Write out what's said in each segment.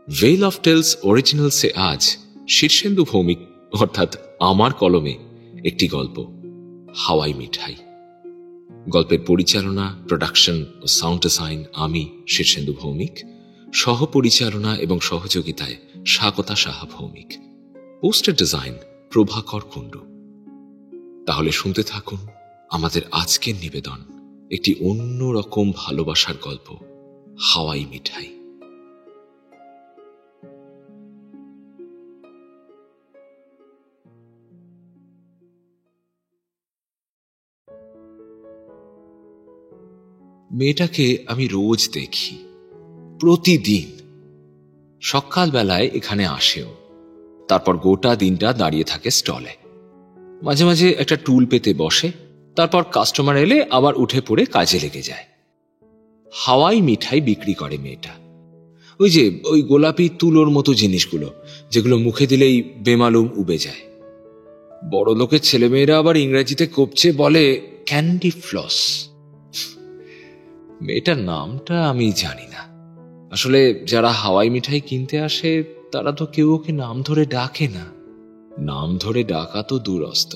Well of tales অরিজিনালসে আজ শীর্ষেন্দু ভৌমিক অর্থাৎ আমার কলমে একটি গল্প, হাওয়াই মিঠাই। গল্পের পরিচালনা, প্রোডাকশন ও সাউন্ড ডিজাইন আমি শীর্ষেন্দু ভৌমিক, সহপরিচালনা এবং সহযোগিতায় স্বাগতা সাহা ভৌমিক, পোস্টার ডিজাইন প্রভাকর কুণ্ডু। তাহলে শুনতে থাকুন আমাদের আজকের নিবেদন, একটি অন্যরকম ভালোবাসার গল্প, হাওয়াই মিঠাই। মেয়েটাকে আমি রোজ দেখি, প্রতিদিন সকালবেলায় এখানে আসেও, তারপর গোটা দিনটা দাঁড়িয়ে থাকে স্টলে। মাঝে মাঝে একটা টুল পেতে বসে, তারপর কাস্টমার এলে আবার উঠে পড়ে কাজে লেগে যায়। হাওয়াই মিঠাই বিক্রি করে মেয়েটা। ওই গোলাপি তুলোর মতো জিনিসগুলো, যেগুলো মুখে দিলেই বেমালুম উবে যায়। বড় লোকের ছেলেমেয়েরা আবার ইংরেজিতে কোপচে বলে ক্যান্ডি ফ্লস। মেয়েটার নামটা আমি জানি না। আসলে যারা হাওয়াই মিঠাই কিনতে আসে তারা তো কেউ ওকে নাম ধরে ডাকে না। নাম ধরে ডাকা তো দূরস্ত,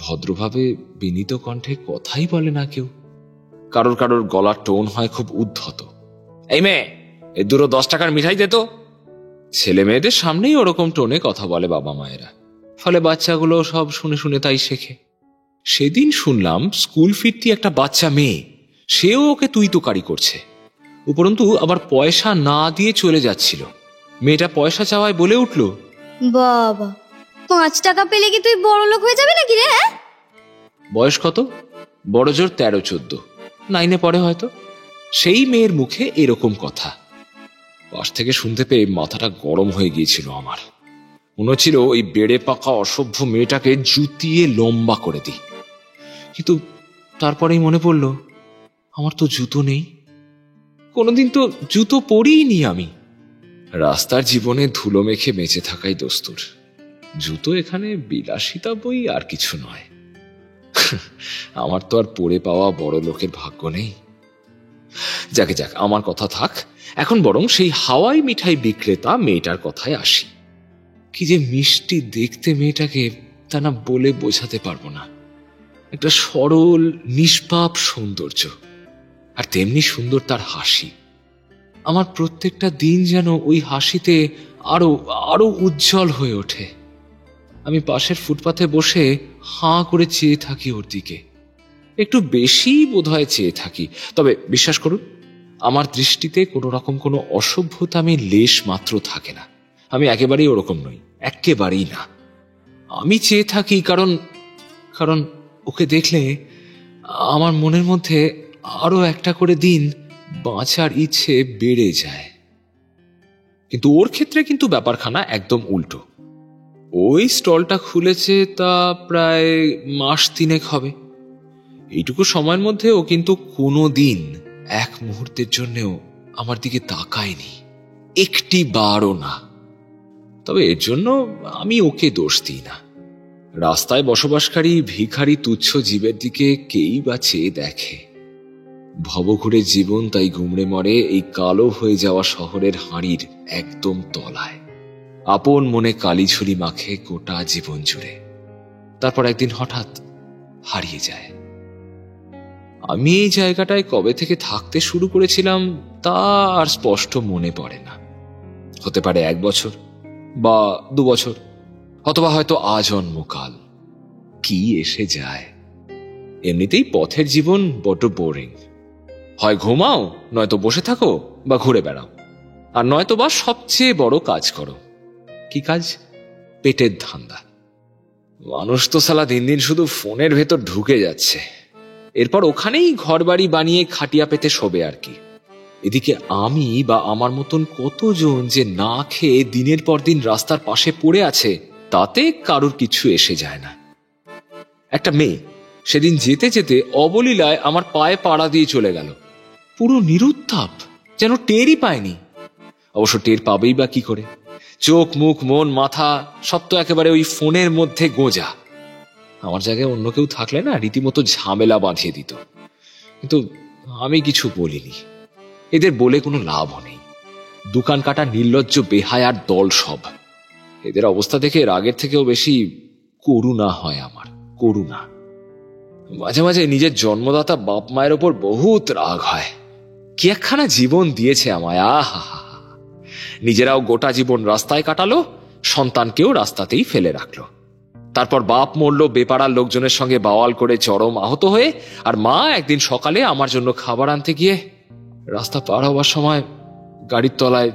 ভদ্রভাবে বিনীত কণ্ঠে কথাই বলে না কেউ। কারোর গলার টোন হয় খুব উদ্ধত। এই মেয়ে, এ দুটো 10 টাকার মিঠাই দে তো। ছেলে মেয়েদের সামনেই ওরকম টোনে কথা বলে বাবা মায়েরা, ফলে বাচ্চাগুলো সব শুনে শুনে তাই শেখে। সেদিন শুনলাম স্কুল ফিরতি একটা বাচ্চা মেয়ে, সেও ওকে তুই তোকারি করছে, উপরন্তু আবার পয়সা না দিয়ে চলে যাচ্ছিল। মেয়েটা পয়সা চাওয়ায় বলে উঠল, বাবা, 5 টাকা পেলে কি তুই বড় লোক হয়ে যাবি নাকি রে? বয়স কত? বড় জোর 13-14, 9-এ পড়ে হয়তো। সেই মেয়ের মুখে এরকম কথা পাশ থেকে শুনতে পেয়ে মাথাটা গরম হয়ে গিয়েছিল আমার। মনে হচ্ছিল ওই বেড়ে পাকা অসভ্য মেয়েটাকে জুতিয়ে লম্বা করে দিই। কিন্তু তারপরেই মনে পড়ল, আমার তো জুতো নেই। কোনোদিন তো জুতো পরিনি আমি। রাস্তার জীবনে ধুলো মেখে বেঁচে থাকাই দস্তুর। জুতো এখানে বিলাসিতা বই আর কিছু নয়। আমার তো আর পড়ে পাওয়া বড় লোকের ভাগ্য নেই। যাক, আমার কথা থাক। এখন বরং সেই হাওয়াই মিঠাই বিক্রেতা মেয়েটার কথায় আসি। কি যে মিষ্টি দেখতে মেয়েটাকে, তা না বলে বোঝাতে পারবো না। একটা সরল নিষ্পাপ সৌন্দর্য, আর তেমনি সুন্দর তার হাসি। আমার প্রত্যেকটা দিন যেন ওই হাসিতে আরো উজ্জ্বল হয়ে ওঠে। আমি পাশের ফুটপাথে বসে হাঁ করে চেয়ে থাকি ওর দিকে। একটু বেশি বোধহয় চেয়ে থাকি। তবে বিশ্বাস করুন, আমার দৃষ্টিতে কোনো রকম কোনো অসভ্যতা আমি লেশ মাত্র থাকে না। আমি একেবারেই ওরকম নই, একেবারেই না। আমি চেয়ে থাকি কারণ ওকে দেখলে আমার মনের মধ্যে আরো একটা করে দিন বাঁচার ইচ্ছে বেড়ে যায়। কিন্তু ওর ক্ষেত্রে কিন্তু ব্যাপারখানা একদম উল্টো। ওই স্টলটা খুলেছে তা প্রায় মাস 3 হবে। এইটুকু সময়ের মধ্যে ও কিন্তু কোনো দিন এক মুহূর্তের জন্যও আমার দিকে তাকায়নি, একটি বারও না। তবে এর জন্য আমি ওকে দোষ দিই না। রাস্তায় বসবাসকারী ভিখারি তুচ্ছ জীবের দিকে কেই বা চেয়ে দেখে? ভবঘুরে জীবন তাই গুমড়ে মরে এই কালো হয়ে যাওয়া শহরের হাঁড়ির একদম তলায়। আপন মনে কালিঝুলি মাখে গোটা জীবন জুড়ে, তারপর একদিন হঠাৎ হারিয়ে যায়। আমি এই জায়গাটায় কবে থেকে থাকতে শুরু করেছিলাম তা আর স্পষ্ট মনে পড়ে না। হতে পারে 1 বছর বা 2 বছর, অথবা হয়তো আজন্মকাল। কি এসে যায়। এমনিতেই পথের জীবন বড্ড বোরিং। হয় ঘুমাও, নয়তো বসে থাকো বা ঘুরে বেড়াও, আর নয়তো বা সবচেয়ে বড় কাজ করো। কি কাজ? পেটের ধান্দা। মানুষ তো সালা দিন দিন শুধু ফোনের ভেতর ঢুকে যাচ্ছে, এরপর ওখানেই ঘর বাড়ি বানিয়ে খাটিয়া পেতে শোবে আর কি। এদিকে আমি বা আমার মতন কতজন যে না খেয়ে দিনের পর দিন রাস্তার পাশে পড়ে আছে, তাতে কারোর কিছু এসে যায় না। একটা মেয়ে সেদিন যেতে যেতে অবলীলায় আমার পায়ে পাড়া দিয়ে চলে গেল। পুরো নিরুত্তাপ, যেন টেরই পায়নি। অবশ্য টের পাবেই বা কি করে? চোখ, মুখ, মন, মাথা সব তো একেবারে ওই ফোনের মধ্যে গোঁজা। আমার জায়গায় অন্য কেউ থাকলে না রীতিমতো ঝামেলা বাঁধিয়ে দিত, কিন্তু আমি কিছু বলিনি। এদের বলে কোনো লাভও নেই। দোকান কাটা নির্লজ্জ বেহায়ার দল সব। এদের অবস্থা দেখে রাগের থেকেও বেশি করুণা হয় আমার, করুণা। মাঝে মাঝে নিজের জন্মদাতা বাপ মায়ের ওপর বহুত রাগ হয়। কি একখানা জীবন দিয়েছে আমায়, আহা! নিজেরাও গোটা জীবন রাস্তায় কাটালো, সন্তানকেও রাস্তাতেই ফেলে রাখলো। তারপর বাপ মরল বেপাড়ার লোকজনের সঙ্গে বাওয়াল করে চরম আহত হয়ে, আর মা একদিন সকালে আমার জন্য খাবার আনতে গিয়ে রাস্তা পার হওয়ার সময় গাড়ির তলায়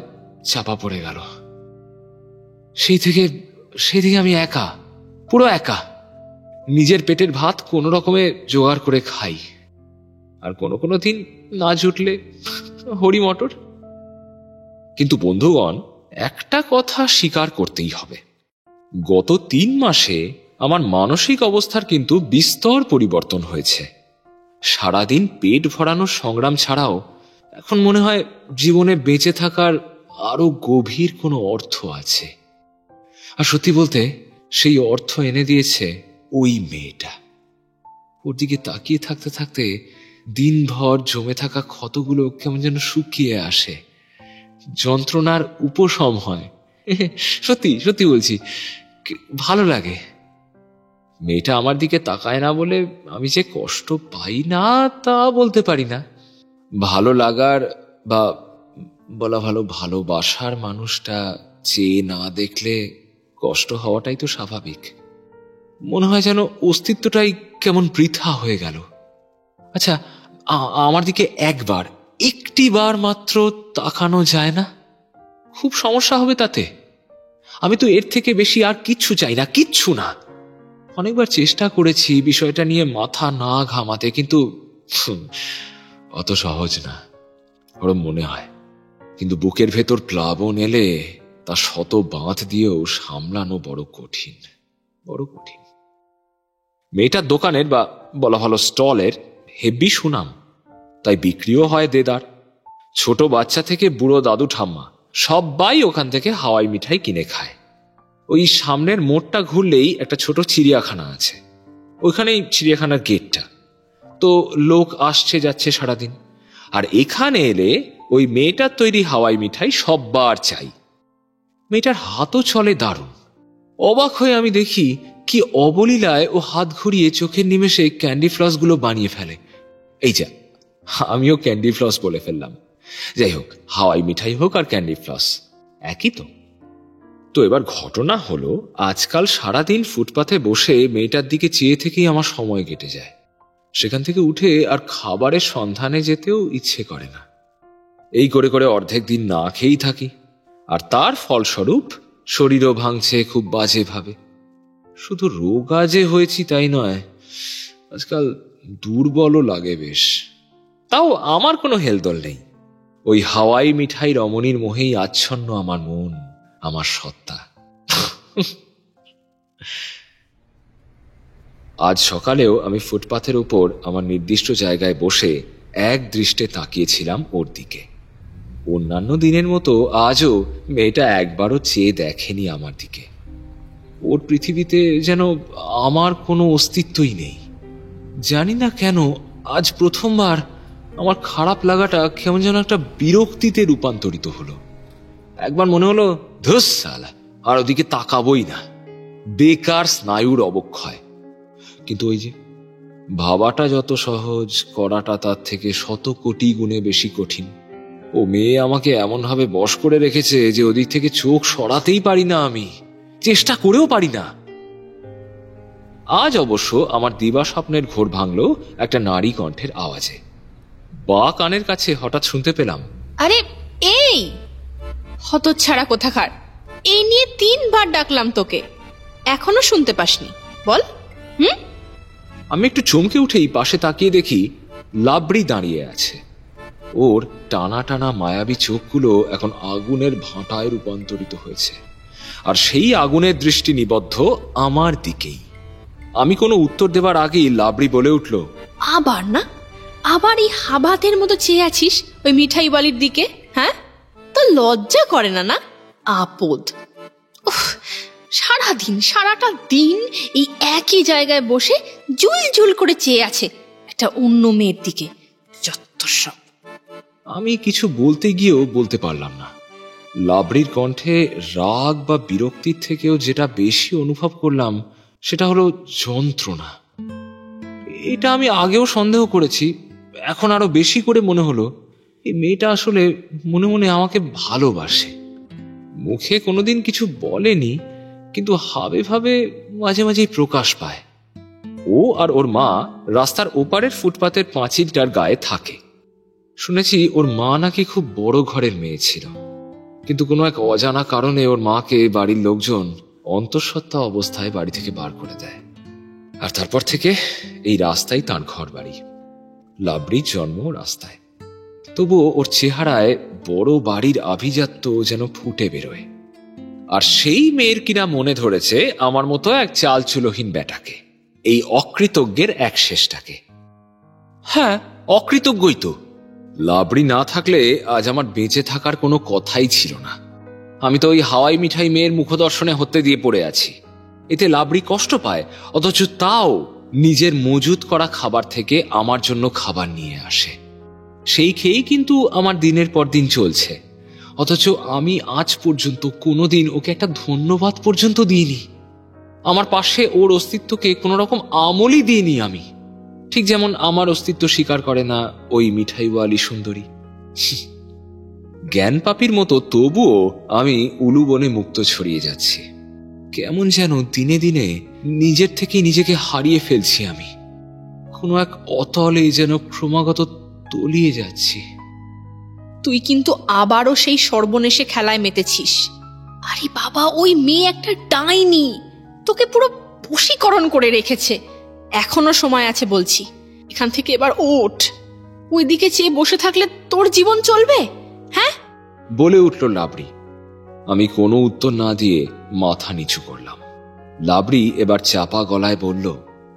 চাপা পড়ে গেল। সেই থেকে আমি একা, পুরো একা। নিজের পেটের ভাত কোনো রকমে জোগাড় করে খাই, আর কোনো দিন না জুটলে হরি মটর। কিন্তু বন্ধুগণ, একটা কথা স্বীকার করতেই হবে, গত 3 মাসে আমার মানসিক অবস্থার কিন্তু বিস্তর পরিবর্তন হয়েছে। সারাদিন পেট ভরানোর সংগ্রাম ছাড়াও এখন মনে হয় জীবনে বেঁচে থাকার আরো গভীর কোনো অর্থ আছে। আর সত্যি বলতে, সেই অর্থ এনে দিয়েছে ওই মেয়েটা। ওর দিকে তাকিয়ে থাকতে থাকতে দিনভর জমে থাকা ক্ষতগুলো কেমন যেন শুকিয়ে আসে, যন্ত্রণার উপশম হয়। সত্যি সত্যি বলছি, ভালো লাগে। মেয়েটা আমার দিকে তাকায় না বলে আমি যে কষ্ট পাই না তা বলতে পারি না। ভালো লাগার বা বলা ভালো ভালোবাসার মানুষটা চেয়ে না দেখলে কষ্ট হওয়াটাই তো স্বাভাবিক। মনে হয় যেন অস্তিত্বটাই কেমন বৃথা হয়ে গেল। আচ্ছা, আমার দিকে একটিবার মাত্র তাকানো যায় না? খুব সমস্যা হবে তাতে? আমি তো এর থেকে বেশি আর কিচ্ছু চাই না, কিচ্ছু না। অনেকবার চেষ্টা করেছি বিষয়টা নিয়ে মাথা না ঘামাতে, কিন্তু অত সহজ না, ওরম মনে হয়। কিন্তু বুকের ভেতর প্লাবন এলে তা শত বাঁধ দিয়েও সামলানো বড় কঠিন, বড় কঠিন। মেয়েটার দোকানের বা বলা ভালো স্টলের হেব্বি সুনাম, তাই বিক্রিও হয় দেদার। ছোট বাচ্চা থেকে বুড়ো দাদু ঠাম্মা সবাই ওখান থেকে হাওয়াই মিঠাই কিনে খায়। ওই সামনের মোড়টা ঘুরলেই একটা ছোট চিড়িয়াখানা আছে, ওইখানেই চিড়িয়াখানার গেটটা। তো লোক আসছে যাচ্ছে সারাদিন, আর এখানে এলে ওই মেয়েটার তৈরি হাওয়াই মিঠাই সববার চাই। মেয়েটার হাতও চলে দারুণ। অবাক হয়ে আমি দেখি কি অবলীলায় ও হাত ঘুরিয়ে চোখের নিমেষে ক্যান্ডি ফ্লসগুলো বানিয়ে ফেলে। এই যা, আমিও ক্যান্ডি ফ্লস বলে ফেললাম। যাই হোক, হাওয়াই মিঠাই হোক আর ক্যান্ডি ফ্লস একই তো। তো এবার ঘটনা হলো, আজকাল সারাদিন ফুটপাথে বসে মেয়েটার দিকে চেয়ে থেকেই আমার সময় কেটে যায়। সেখান থেকে উঠে আর খাবারের সন্ধানে যেতেও ইচ্ছে করে না। এই করে করে অর্ধেক দিন না খেয়েই থাকি, আর তার ফলস্বরূপ শরীরও ভাঙছে খুব বাজে ভাবে। শুধু রোগা যে হয়েছি তাই নয়, আজকাল দুর্বলও লাগে বেশ। তাও আমার কোনো হেলদোল নেই। ওই হাওয়াই মিঠাই রমণীর মোহেই আচ্ছন্ন আমার মন, আমার সত্তা। আজ সকালেও আমি ফুটপাথের উপর আমার নির্দিষ্ট জায়গায় বসে এক দৃষ্টে তাকিয়েছিলাম ওর দিকে। অন্যান্য দিনের মতো আজও মেয়েটা একবারও চেয়ে দেখেনি আমার দিকে। ওর পৃথিবীতে যেন আমার কোনো অস্তিত্বই নেই। জানি না কেন আজ প্রথমবার আমার খারাপ লাগাটা কেমন যেন একটা বিরক্তিতে রূপান্তরিত হলো। একবার মনে হলো, ধুস শালা, আর ওদিকে তাকাবই না, বেকার স্নায়ুর অবক্ষয়। কিন্তু ওই যে ভাবাটা যত সহজ, করাটা তার থেকে 100 কোটি গুণে বেশি কঠিন। ও মেয়ে আমাকে এমন ভাবে বশ করে রেখেছে যে ওদিক থেকে চোখ সরাতেই পারি না, আমি চেষ্টা করেও পারি না। আজ অবশ্য আমার দিবা স্বপ্নের ঘোর ভাঙল একটা নারী কণ্ঠের আওয়াজে। বা কানের কাছে হঠাৎ শুনতে পেলাম, আরে এই হতচ্ছাড়া কোথাকার, এই নিয়ে 3 বার ডাকলাম তোকে, এখনো শুনতে পাসনি? বল। আমি একটু চমকে উঠেই পাশে তাকিয়ে দেখি লাবড়ি দাঁড়িয়ে আছে। ওর টানা টানা মায়াবী চোখগুলো এখন আগুনের ভাঁটায় রূপান্তরিত হয়েছে, আর সেই আগুনের দৃষ্টি নিবদ্ধ আমার দিকেই। আমি কোনো উত্তর দেবার আগেই লাবড়ি বলে উঠল, আবার না, আবার এই হাবাতের মতো চেয়ে আছিস ওই মিঠাই বালির দিকে? হ্যাঁ, তো লজ্জা করে না? না আপদ। সারাটা দিন এই একই জায়গায় বসে জুল জুল করে চেয়ে আছে একটা অন্য মেয়ের দিকে। যত সব। আমি কিছু বলতে গিয়েও বলতে পারলাম না। লাবড়ির কণ্ঠে রাগ বা বিরক্তির থেকেও যেটা বেশি অনুভব করলাম সেটা হলো যন্ত্রণা। এটা আমি আগেও সন্দেহ করেছি, এখন আরো বেশি করে মনে হলো এই মেয়েটা আসলে মনে মনে আমাকে ভালোবাসে। মুখে কোনোদিন কিছু বলেনি, কিন্তু হাবে ভাবে মাঝে মাঝেই প্রকাশ পায়। ও আর ওর মা রাস্তার ওপারের ফুটপাতের পাঁচিলটার গায়ে থাকে। শুনেছি ওর মা নাকি খুব বড় ঘরের মেয়ে ছিল, কিন্তু কোনো এক অজানা কারণে ওর মাকে বাড়ির লোকজন অন্তঃসত্ত্বা অবস্থায় বাড়ি থেকে বার করে দেয়। আর তারপর থেকে এই রাস্তায় তার ঘর বাড়ি। লাবড়ির জন্ম রাস্তায়, তবুও ওর চেহারায় বড় বাড়ির আভিজাত্য যেন ফুটে বেরোয়। আর সেই মেয়ের কিনা মনে ধরেছে আমার মতো এক চালচুলোহীন বেটাকে, এই অকৃতজ্ঞের এক শেষটাকে। হ্যাঁ, অকৃতজ্ঞই তো। লাবড়ি না থাকলে আজ আমার বেঁচে থাকার কোনো কথাই ছিল না। আমি তো ওই হাওয়াই মিঠাই মেয়ের মুখদর্শনে হতে দিয়ে পড়ে আছি। এতে লাবড়ি কষ্ট পায়, অথচ তাও নিজের মজুত করা খাবার থেকে আমার জন্য খাবার নিয়ে আসে। সেই খেয়েই কিন্তু আমার দিনের পর দিন চলছে, অথচ আমি আজ পর্যন্ত কোনোদিন ওকে একটা ধন্যবাদ পর্যন্ত দিইনি। আমার পাশে ওর অস্তিত্বকে কোনো রকম আমলই দিইনি আমি, ঠিক যেমন আমার অস্তিত্ব স্বীকার করে না ওই মিঠাইওয়ালি সুন্দরী। জ্ঞান পাপীর মতো তবুও আমি উলু বনে মুক্ত ছড়িয়ে যাচ্ছি। কেমন যেন দিনে দিনে নিজের থেকে নিজেকে হারিয়ে ফেলছি আমি। কোনো এক অতলে যেন ক্রমাগত তলিয়ে যাচ্ছি। তুই কিন্তু আবারও সেই সর্বনেশে খেলায় মেতেছিস। আরে বাবা, ওই মেয়ে একটা ডাইনি, তোকে পুরো বশীকরণ করে রেখেছে। এখনো সময় আছে বলছি, এখান থেকে এবার ওঠ। ওইদিকে চেয়ে বসে থাকলে তোর জীবন চলবে? হ্যাঁ, বলে উঠল লাবড়ি। আমি কোনো উত্তর না দিয়ে মাথা নিচু করলাম। লাবড়ি এবার চাপা গলায় বলল,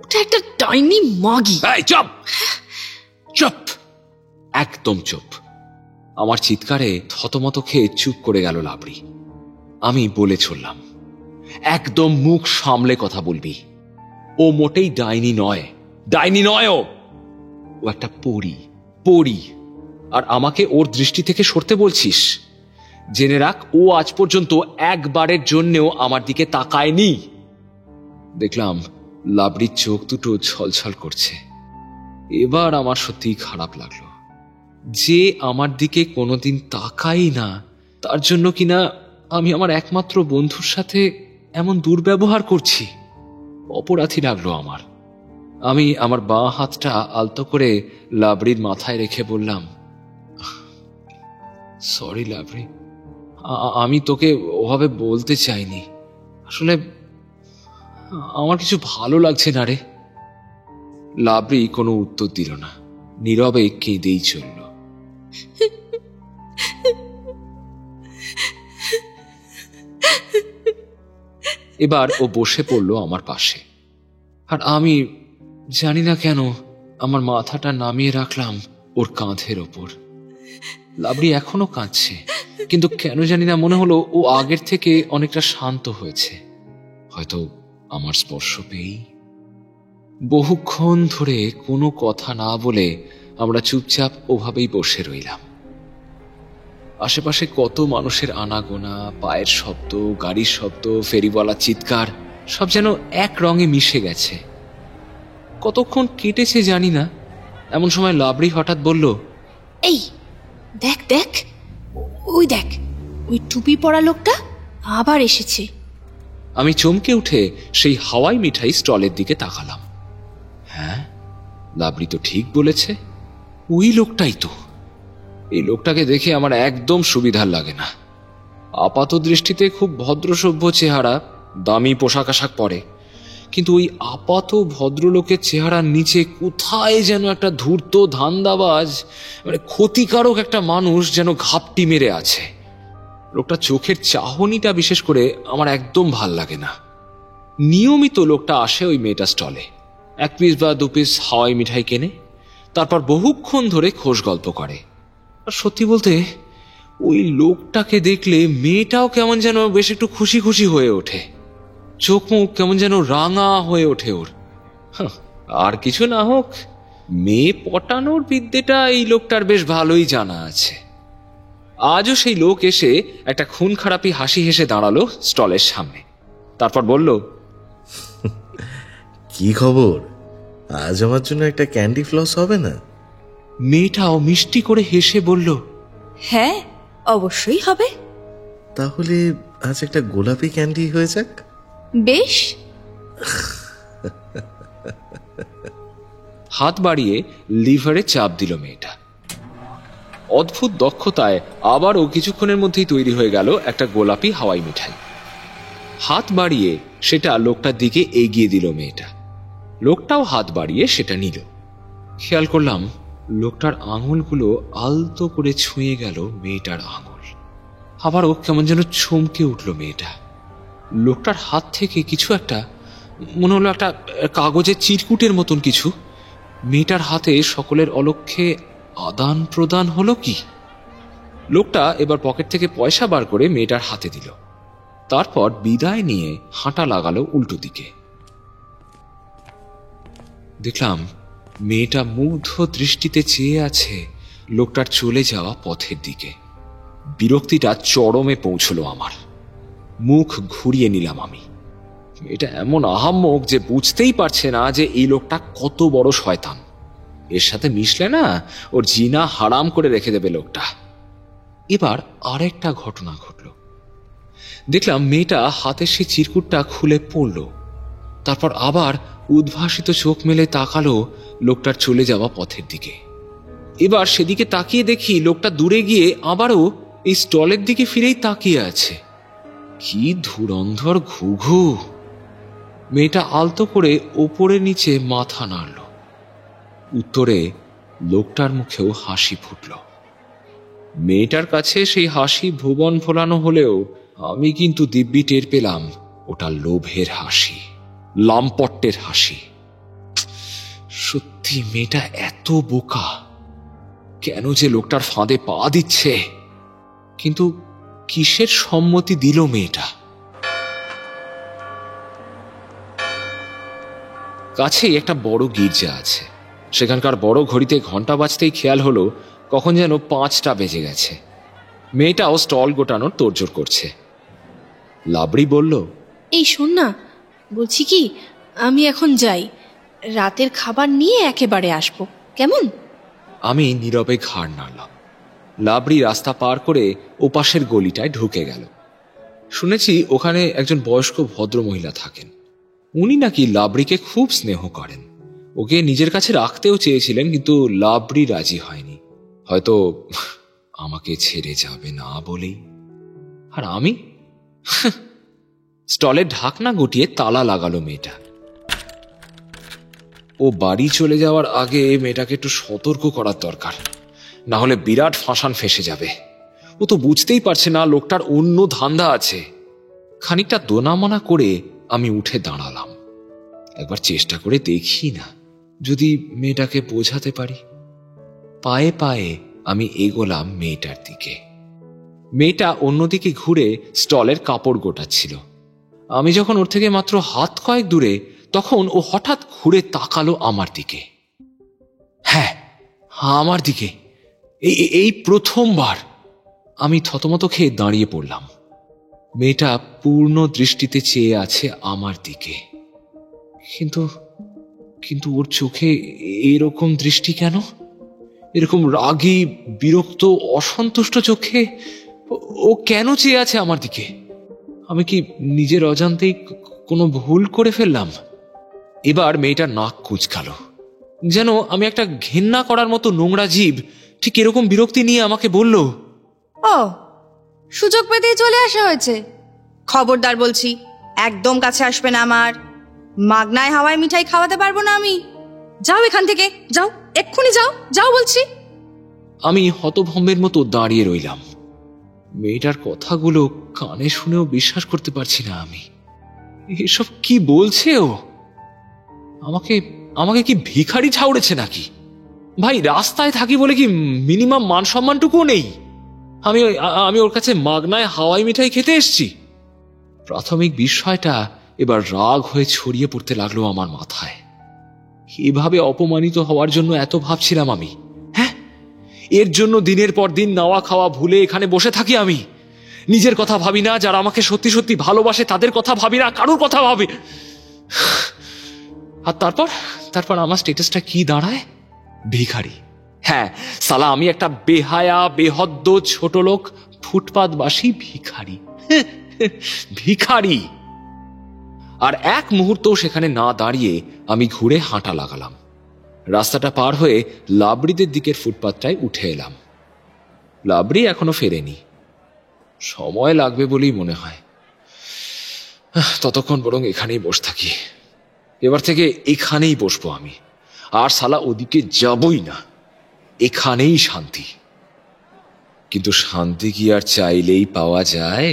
ওটা একটা ডাইনি মাগি। চুপ চুপ, একদম চুপ। আমার চিৎকারে থতমত খেয়ে চুপ করে গেল লাবড়ি। আমি বলে চললাম, একদম মুখ সামলে কথা বলবি। ও মোটেই ডাইনি নয়, ডাইনি নয়। ও একটা পরী, পরী। আর আমাকে ওর দৃষ্টি থেকে সরতে বলছিস? জেনে রাখ, ও আজ পর্যন্ত একবারের জন্যেও আমার দিকে তাকায়নি। দেখলাম লাবড়ির চোখ দুটো ছলছল করছে। এবার আমার সত্যিই খারাপ লাগলো যে আমার দিকে কোনোদিন তাকাই না, তার জন্য কিনা আমি আমার একমাত্র বন্ধুর সাথে এমন দুর্ব্যবহার করছি। অপরাধী লাগলো আমার। আমি আমার বাঁ হাতটা আলতো করে লাবড়ির মাথায় রেখে বললাম, সরি লাবড়ি, আমি তোকে ওভাবে বলতে চাইনি। আসলে আমার কিছু ভালো লাগছে না রে। লাবড়ি কোনো উত্তর দিল না, নীরবে কেঁদেই চলল। এবার ও বসে পড়ল আমার পাশে, আর আমি জানি না কেন আমার মাথাটা নামিয়ে রাখলাম ওর কাঁধের ওপর। লাবড়ি এখনো কাঁদছে, কিন্তু কেন জানি না মনে হলো ও আগের থেকে অনেকটা শান্ত হয়েছে, হয়তো আমার স্পর্শ পেয়েই। বহুক্ষণ ধরে কোনো কথা না বলে আমরা চুপচাপ ওভাবেই বসে রইলাম। আশেপাশে কত মানুষের আনাগোনা, পায়ের শব্দ, গাড়ির শব্দ, ফেরিওয়ালার চিৎকার, সব যেন এক রঙে মিশে গেছে। কতক্ষণ কেটেছে জানি না, এমন সময় লাবড়ি হঠাৎ বলল, এই দেখ দেখ, ওই দেখ, ওই টুপি পরা লোকটা আবার এসেছে। আমি চমকে উঠে সেই হাওয়াই মিঠাই স্টলের দিকে তাকালাম। হ্যাঁ, লাবড়ি তো ঠিক বলেছে, ওই লোকটাই তো। এই লোকটাকে দেখে আমার একদম সুবিধার লাগে না। আপাত দৃষ্টিতে খুব ভদ্রসভ্য চেহারা, দামি পোশাক আশাক পরে, কিন্তু ওই আপাত ভদ্রলোকের চেহারার নিচে কোথায় যেন একটা ধূর্ত ধান্দাবাজ, মানে ক্ষতিকারক একটা মানুষ যেন ঘাপটি মেরে আছে। লোকটা চোখের চাহনিটা বিশেষ করে আমার একদম ভাল লাগে না। নিয়মিত লোকটা আসে ওই মেয়েটা স্টলে, 1 পিস বা 2 পিস হাওয়াই মিঠাই কেনে, তারপর বহুক্ষণ ধরে খোশ গল্প করে। আর সত্যি বলতে ওই লোকটাকে দেখলে মেয়েটাও কেমন যেন বেশ একটু খুশি খুশি হয়ে ওঠে, চোখ মুখ কেমন যেন রাঙা হয়ে ওঠে ওর। আর কিছু না হোক, মেয়ে পটানোর বিদ্যেটা এই লোকটার বেশ ভালোই জানা আছে। আজও সেই লোক এসে একটা খুন খারাপি হাসি হেসে দাঁড়ালো স্টলের সামনে। তারপর বলল, কি খবর? আজ আমার জন্য একটা ক্যান্ডি ফ্লস হবে না? মেয়েটাও মিষ্টি করে হেসে বলল, হ্যাঁ, অবশ্যই হবে। তাহলে আজ একটা গোলাপি ক্যান্ডি হয়ে যাক। বেশ। হাত বাড়িয়ে লিভারে চাপ দিল মেয়েটা। অদ্ভুত দক্ষতায় আবারও কিছুক্ষণের মধ্যেই তৈরি হয়ে গেল একটা গোলাপি হাওয়াই মিঠাই। হাত বাড়িয়ে সেটা লোকটার দিকে এগিয়ে দিল মেয়েটা। লোকটাও হাত বাড়িয়ে সেটা নিল। খেয়াল করলাম লোকটার আঙুলগুলো আলতো করে ছুঁয়ে গেল মেয়েটার আঙুল। আবারও কেমন যেন চমকে উঠল মেয়েটা। লোকটার হাত থেকে কিছু একটা, মনে হলো একটা কাগজের চিরকুটের মতন কিছু, মেয়েটার হাতে সকলের অলক্ষ্যে আদান প্রদান হলো কি? লোকটা এবার পকেট থেকে পয়সা বার করে মেয়েটার হাতে দিল। তারপর বিদায় নিয়ে হাঁটা লাগালো উল্টো দিকে। দেখলাম মেয়েটা মুগ্ধ দৃষ্টিতে চেয়ে আছে লোকটার চলে যাওয়া পথের দিকে। বিরক্তিটা চরমে পৌঁছলো আমার। মুখ ঘুরিয়ে নিলাম আমি। এটা এমন আহাম্মক যে বুঝতেই পারছে না যে এই লোকটা কত বড় শয়তান। এর সাথে মিশলে না ওর জিনা হারাম করে রেখে দেবে লোকটা। এবার আরেকটা ঘটনা ঘটল। দেখলাম মেয়েটা হাতের সেই চিরকুটটা খুলে পড়ল। তারপর আবার উদ্ভাসিত চোখ মেলে তাকালো লোকটার চলে যাওয়া পথের দিকে। এবার সেদিকে তাকিয়ে দেখি লোকটা দূরে গিয়ে আবারও এই স্টলের দিকে ফিরেই তাকিয়ে আছে। কি ধুরন্ধর ঘুঘু! মেয়েটা আলতো করে ওপরে নিচে মাথা নাড়ল। উত্তরে লোকটার মুখেও হাসি ফুটল। মেয়েটার কাছে সেই হাসি ভুবন ফোলানো হলেও আমি কিন্তু দিব্যি টের পেলাম ওটা লোভের হাসি, লাম্পট্যের হাসি। সত্যি মেয়েটা এত বোকা! কেন যে লোকটার ফাঁদে পা দিচ্ছে? কিন্তু কিসের সম্মতি দিল মেয়েটা? কাছেই একটা বড় গির্জা আছে। সেখানকার বড় ঘড়িতে ঘন্টা বাজতেই খেয়াল হলো কখন যেন 5টা বেজে গেছে। মেয়েটাও স্টল গোটানোর তোড়জোড় করছে। লাবড়ি বলল, এই শোন না, বলছি কি, আমি এখন যাই, রাতের খাবার নিয়ে একেবারে আসবো, কেমন? আমি নীরবে ঘাড় নাড়লাম। লাবড়ি রাস্তা পার করে ওপাশের গলিটায় ঢুকে গেল। শুনেছি ওখানে একজন বয়স্ক ভদ্র মহিলা থাকেন। উনি নাকি লাবড়িকে খুব স্নেহ করেন। ওকে নিজের কাছে রাখতেও চেয়েছিলেন, কিন্তু লাবড়ি রাজি হয়নি, হয়তো আমাকে ছেড়ে যাবে না বলেই। আর আমি স্টলের ঢাকনা গুটিয়ে তালা লাগালো মেয়েটা। ও বাড়ি চলে যাওয়ার আগে মেয়েটাকে একটু সতর্ক করার দরকার, না হলে বিরাট ফাঁসান ফেসে যাবে। ও তো বুঝতেই পারছে না লোকটার অন্য ধান্দা আছে। খানিকটা দোনামনা করে আমি উঠে দাঁড়ালাম। একবার চেষ্টা করে দেখি না, যদি মেয়েটাকে বোঝাতে পারি। পায়ে পায়ে আমি এগোলাম মেয়েটার দিকে। মেয়েটা অন্যদিকে ঘুরে স্টলের কাপড় গোটাচ্ছিল। আমি যখন ওর থেকে মাত্র হাত কয়েক দূরে, তখন ও হঠাৎ ঘুরে তাকালো আমার দিকে। হ্যাঁ, আমার দিকে। এই প্রথমবার। আমি থতমত খেয়ে দাঁড়িয়ে পড়লাম। মেয়েটা পূর্ণ দৃষ্টিতে চেয়ে আছে আমার দিকে। কিন্তু ওর চোখে এরকম দৃষ্টি কেন? এরকম রাগী, বিরক্ত, অসন্তুষ্ট চোখে ও কেন চেয়ে আছে আমার দিকে? আমি কি নিজের অজান্তেই কোনো ভুল করে ফেললাম? এবার মেয়েটা নাক কুঁচকালো, যেন আমি একটা ঘেন্না করার মতো নোংরা জীব। ঠিক এরকম বিরক্তি নিয়ে আমাকে বলল, ও, সুযোগ পেতেই চলে আসা হয়েছে। খবরদার বলছি, একদম কাছে আসবে না আমার। মাগনায় হাওয়াই মিঠাই খাওয়াতে পারবো না আমি। যাও এখান থেকে, যাও, এক্ষুনি যাও, যাও বলছি। আমি হতভম্বের মতো দাঁড়িয়ে রইলাম। মেয়েটার কথাগুলো কানে শুনেও বিশ্বাস করতে পারছি না আমি। এসব কি বলছে ও? আমাকে কি ভিখারি ছাউড়েছে নাকি? ভাই, রাস্তায় থাকি বলে কি মিনিমাম মান সম্মানটুকুও নেই? আমি ওর কাছে মাগনায় হাওয়াই মিঠাই খেতে এসছি? প্রাথমিক বিষয়টা এবার রাগ হয়ে ছড়িয়ে পড়তে লাগলো আমার মাথায়। এভাবে অপমানিত হওয়ার জন্য এত ভাবছিলাম আমি। হ্যাঁ, এর জন্য দিনের পর দিন নাওয়া খাওয়া ভুলে এখানে বসে থাকি আমি। নিজের কথা ভাবি না, যারা আমাকে সত্যি সত্যি ভালোবাসে তাদের কথা ভাবি না, কারোর কথা ভাবি। আর তারপর আমার স্ট্যাটাসটা কি দাঁড়ায়? ভিখারি। হ্যাঁ সালা, আমি একটা বেহায়া বেহদ্দ ছোট লোক, ফুটপাতবাসী ভিখারি। ভিখারি। আর এক মুহূর্ত সেখানে না দাঁড়িয়ে আমি ঘুরে হাঁটা লাগালাম। রাস্তাটা পার হয়ে লাবড়িদের দিকের ফুটপাতটায় উঠে এলাম। লাবড়ি এখনো ফেরেনি, সময় লাগবে বলেই মনে হয়। ততক্ষণ বরং এখানেই বসে থাকি। এবার থেকে এখানেই বসবো আমি, আর সালা ওদিকে যাবই না। এখানেই শান্তি। কিন্তু শান্তি কি আর চাইলেই পাওয়া যায়?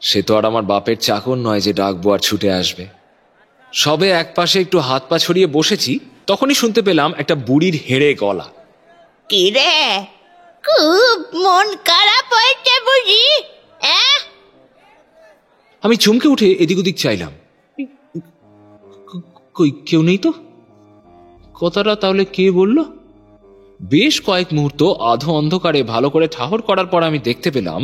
সে তো আর আমার বাপের চাকর নয় যে ডাকবো আর ছুটে আসবে। সবে এক পাশে একটু হাত পা ছড়িয়ে বসেছি, তখনই শুনতে পেলাম একটা বুড়ির হেঁড়ে গলা। কিরে, খুব মন খারাপ হয়েছে বুঝি? আমি চমকে উঠে এদিক ওদিক চাইলাম, কই কেউ নেই তো। কথাটা তাহলে কে বলল? বেশ কয়েক মুহূর্ত আধো অন্ধকারে ভালো করে ঠাহর করার পর আমি দেখতে পেলাম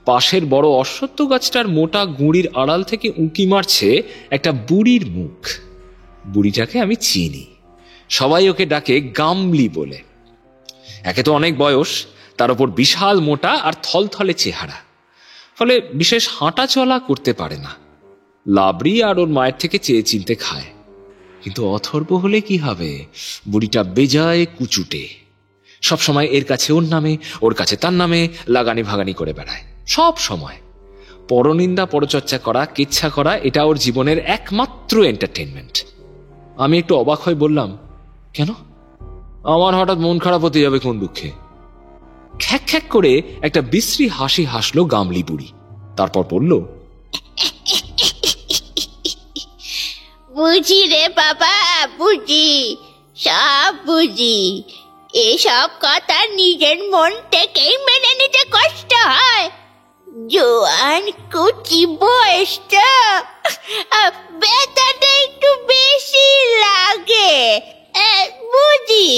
পাশের বড় অশ্বত্থ গাছটার মোটা গুঁড়ির আড়াল থেকে উঁকি মারছে একটা বুড়ির মুখ। বুড়িটাকে আমি চিনি, সবাই ওকে ডাকে গামলি বলে। একে তো অনেক বয়স, তার উপর বিশাল মোটা আর থলথলে চেহারা, ফলে বিশেষ হাঁটা চলা করতে পারে না। লাবড়ি আর ওর মায়ের থেকে চেয়ে চিনতে খায়। কিন্তু অথর্ব হলে কি হবে, বুড়িটা বেজায় কুচুটে। সবসময় এর কাছে ওর নামে, ওর কাছে তার নামে লাগানি ভাগানি করে বেড়ায়। সব সময় পরনিন্দা পরচর্চা করা, কেচ্ছা করা, এটা ওর জীবনের একমাত্র এন্টারটেনমেন্ট। আমি একটু অবাক হয়ে বললাম, কেন? আমার হঠাৎ মন খারাপ হতে যাবে কোন দুঃখে? খ্যাক খ্যাক করে একটা বিশ্রী হাসি হাসলো গামলি বুড়ি। তারপর বলল, বুঝি রে বাবা, বুঝি, সব বুঝি। এসব কথা নিজের মন থেকেই মেনে নিতে কষ্ট হয়। জোয়ান কুচি বয়সটা, ব্যথাটা একটু বেশি লাগে, বুঝি।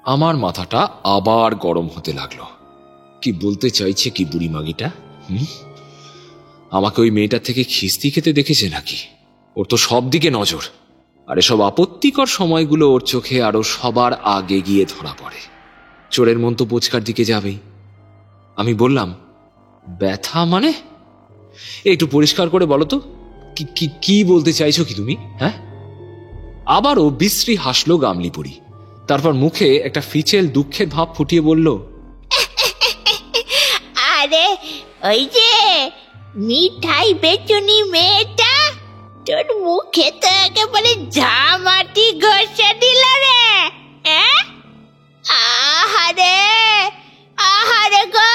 আমার মাথাটা আবার গরম হতে লাগলো। কি বলতে চাইছে কি বুড়ি মাগিটা? আমাকে ওই মেয়েটার থেকে খিস্তি খেতে দেখেছে নাকি? ওর তো সব দিকে নজর, আর এসব আপত্তিকর সময়গুলো ওর চোখে আরো সবার আগে গিয়ে ধরা পড়ে। চোরের মন তো বোচকার দিকে যাবেই। আমি বললাম, ব্যথা মানে? একটু পরিষ্কার করে বলো তো, কি বলতে চাইছো কি তুমি? হ্যাঁ? আবারও বিশ্রী হাসলো গামলি বুড়ি। তারপর মুখে একটা ফিচেল দুঃখের ভাব ফুটিয়ে বলল, আরে ওই যে মিঠাই বেচুনি মেয়েটা, তোর মুখে তো একেবারে ঝামাটি ঘষে দিল রে। আহারে, আহারে গো,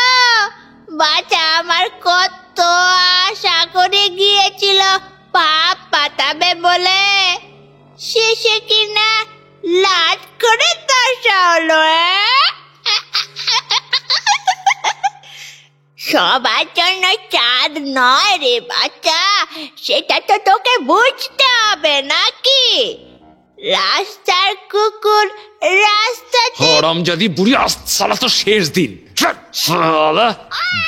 বাচ্চা আমার কত আশা করে গিয়েছিল পাপ পাতাবে বলে, শেষে কিনা লাট করে তাসা হলো। সবার জন্য চাঁদ নয় রে বাচ্চা, সেটা তো তোকে বুঝতে হবে নাকি? রাস্তার কুকুর রাস্তাতে। হারামজাদি বুড়ি, আজ সালা তো শেষ দিন।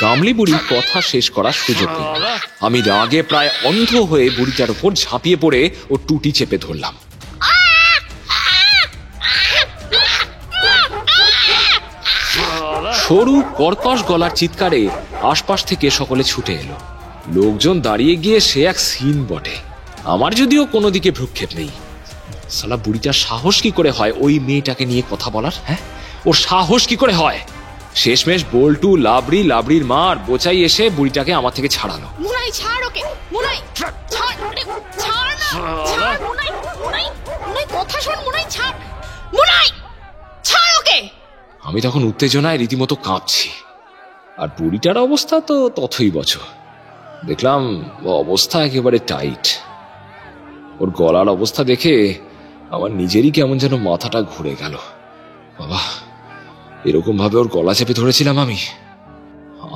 গামলি বুড়ি কথা শেষ করার সুযোগ পেল। আমি রাগে প্রায় অন্ধ হয়ে বুড়িটার উপর ঝাঁপিয়ে পড়ে ও টুটি চেপে ধরলাম। সরু কর্কশ গলার চিৎকারে আশপাশ থেকে সকলে ছুটে এলো। লোকজন দাঁড়িয়ে গিয়ে সে এক সিন বটে। আমার যদিও কোনো দিকে ভ্রুক্ষেপ নেই। সালা বুড়িটার সাহস কি করে হয় ওই মেয়েটাকে নিয়ে কথা বলার? হ্যাঁ, ওর সাহস কি করে হয়? শেষমেশ বল্টু, লাবড়ি, লাবড়ির মা আর বোচাই এসে বুড়িটাকে আমার থেকে ছাড়ালো। মুনাই ছাড় ওকে, মুনাই ছাড়, ছাড় না, ছাড় মুনাই, মুনাই, মুনাই কথা শোন, মুনাই ছাড়, মুনাই ছাড় ওকে। আমি তখন উত্তেজনায় রীতিমতো কাঁপছি, আর বুড়িটার অবস্থা তো তথই বচ। দেখলাম অবস্থা একেবারে টাইট। ওর গলার অবস্থা দেখে আমার নিজেরই কেমন যেন মাথাটা ঘুরে গেল। বাবা, এরকম ভাবে ওর গলা চেপে ধরেছিলাম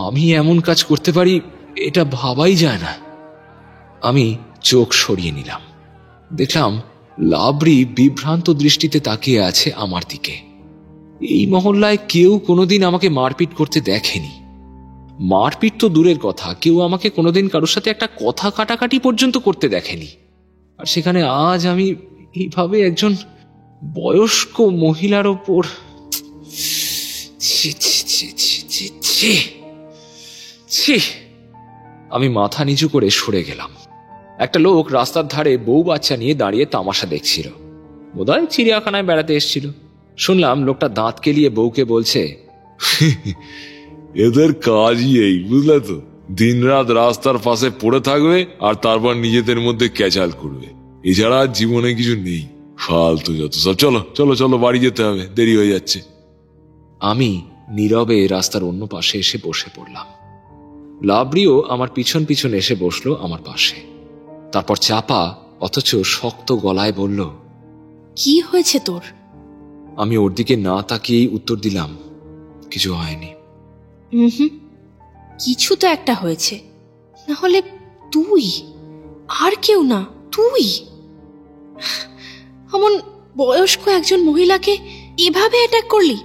আমি এমন কাজ করতে পারি এটা ভাবাই যায় না। আমি চোখ সরিয়ে নিলাম। দেখলাম লাবড়ি বিভ্রান্ত দৃষ্টিতে তাকিয়ে আছে আমার দিকে। এই মহল্লায় কেউ কোনোদিন আমাকে মারপিট করতে দেখেনি। মারপিট তো দূরের কথা, কেউ আমাকে কোনোদিন কারোর সাথে একটা কথা কাটাকাটি পর্যন্ত করতে দেখেনি। আর সেখানে আজ আমি এইভাবে একজন বয়স্ক মহিলার ওপর ছি ছি ছি ছি ছি ছি ছি। আমি মাথা নিচু করে সরে গেলাম। একটা লোক রাস্তার ধারে বউ বাচ্চা নিয়ে দাঁড়িয়ে তামাশা দেখছিল, বোধহয় চিড়িয়াখানায় বেড়াতে এসেছিল। শুনলাম লোকটা দাঁত কেলিয়ে বউকে বলছে, এদের কাজই এই, বুঝলে তো, দিনরাত রাস্তার পাশে পড়ে থাকবে আর তারপর নিজেদের মধ্যে ক্যাচাল করবে, এছাড়া আর জীবনে কিছু নেই। ফালতু যত সব। চলো চলো চলো, বাড়ি যেতে হবে, দেরি হয়ে যাচ্ছে। আমি নীরবে রাস্তার অন্য পাশে এসে বসে পড়লাম। লাবড়িও আমার পিছন পিছন এসে বসলো আমার পাশে। তারপর চাপা অথচ শক্ত গলায় বলল, কি হয়েছে তোর? আমি ওর দিকে না তাকিয়েই উত্তর দিলাম, কিছু হয়নি। হুম, কিছু তো একটা হয়েছে, না হলে তুই, আর কেউ না, তুই এমন বয়স্ক একজন মহিলাকে এভাবে অ্যাটাক করলি?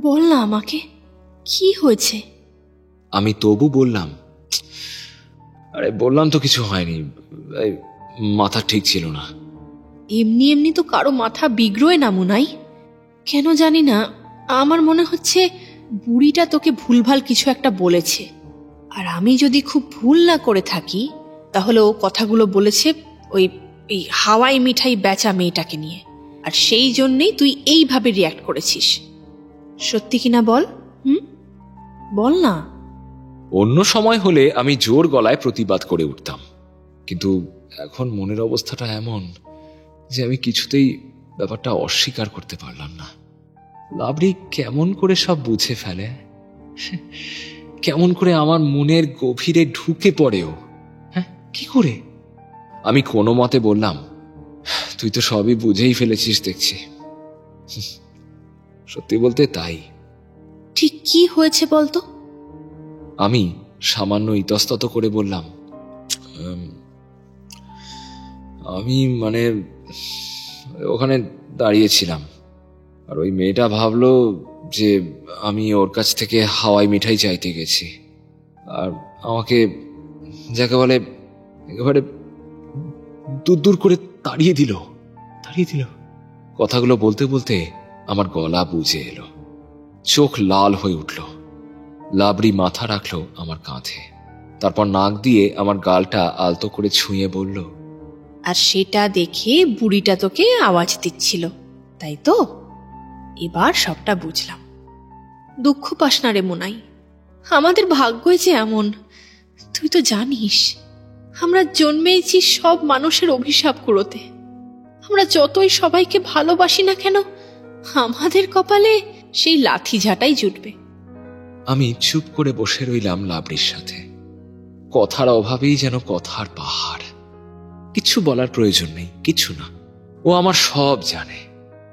বল না আমাকে, কি হয়েছে? আমি তবু বললাম, আরে বললাম তো কিছু হয়নি, এই মাথা ঠিক ছিল না। এমনি এমনি তো কারো মাথা বিগড়োয় না মুনাই। কেন জানি না, আমার মনে হচ্ছে বুড়িটা তোকে ভুলভাল কিছু একটা বলেছে। আর আমি যদি খুব ভুল না করে থাকি, তাহলে ও কথাগুলো বলেছে ওই হাওয়াই মিঠাই বেচা মেয়েটাকে নিয়ে। আর সেই জন্যেই তুই এইভাবে রিয়াক্ট করেছিস। সত্যি কিনা বল, বল না। অন্য সময় হলে আমি জোর গলায় প্রতিবাদ করে উঠতাম, কিন্তু এখন মনের অবস্থাটা এমন যে আমি কিছুতেই ব্যাপারটা অস্বীকার করতে পারলাম না। লাবড়ি কেমন করে সব বুঝে ফেলে, কেমন করে আমার মনের গভীরে ঢুকে পড়েও, হ্যাঁ কি করে? আমি কোনো মতে বললাম, তুই তো সবই বুঝেই ফেলেছিস দেখছি। সত্যি বলতে তাই। ঠিক কি হয়েছে বলতো? আমি সামান্য ইতস্তত করে বললাম, আমি মানে ওখানে দাঁড়িয়েছিলাম, আর ওই মেয়েটা ভাবলো যে আমি ওর কাছ থেকে হাওয়াই মিঠাই চাইতে গেছি, আর আমাকে যাকে বলে একেবারে দূর দূর করে তাড়িয়ে দিল। কথাগুলো বলতে বলতে আমার গলা বুঝে এলো, চোখ লাল হয়ে উঠল। লাবড়ি মাথা রাখলো আমার কাঁধে, তারপর নাক দিয়ে আমার গালটা আলতো করে ছুঁয়ে বলল, আর সেটা দেখে বুড়িটা তোকে আওয়াজ দিচ্ছিল, তাই তো? এবার সবটা বুঝলাম। দুঃখ পাস না রে মুনাই, আমাদের ভাগ্যই যে এমন। তুই তো জানিস আমরা জন্মেছি সব মানুষের অভিশাপ কুড়োতে। আমরা যতই সবাইকে ভালোবাসি না কেন, আমাদের কপালে সেই লাথি ঝাঁটাই জুটবে। আমি চুপ করে বসে রইলাম লাবড়ির সাথে। কথার অভাবেই যেন কথার পাহাড়। কিছু বলার প্রয়োজন নেই, কিছু না। ও আমার সব জানে,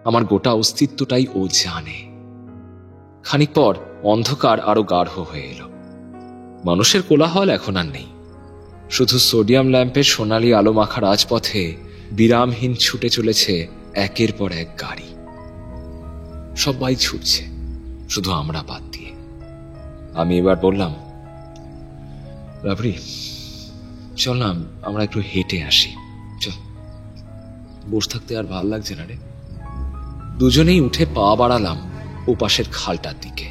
আমার গোটা অস্তিত্বটাই ও জানে। খানিক পর অন্ধকার আরো গাঢ় হয়ে এলো। মানুষের কোলাহল এখন আর নেই, শুধু সোডিয়াম ল্যাম্পের সোনালি আলো মাখা রাজপথে বিরামহীন ছুটে চলেছে একের পর এক গাড়ি। সবাই ছুটছে, শুধু আমরা বাদ দিয়ে। আমি এবার বললাম, লাবড়ি চল না, আমরা একটু হেঁটে আসি, চল, বসে থাকতে আর ভাল লাগছে না রে। দুজনেই উঠে পা বাড়ালাম ও পাশের খালটার দিকে।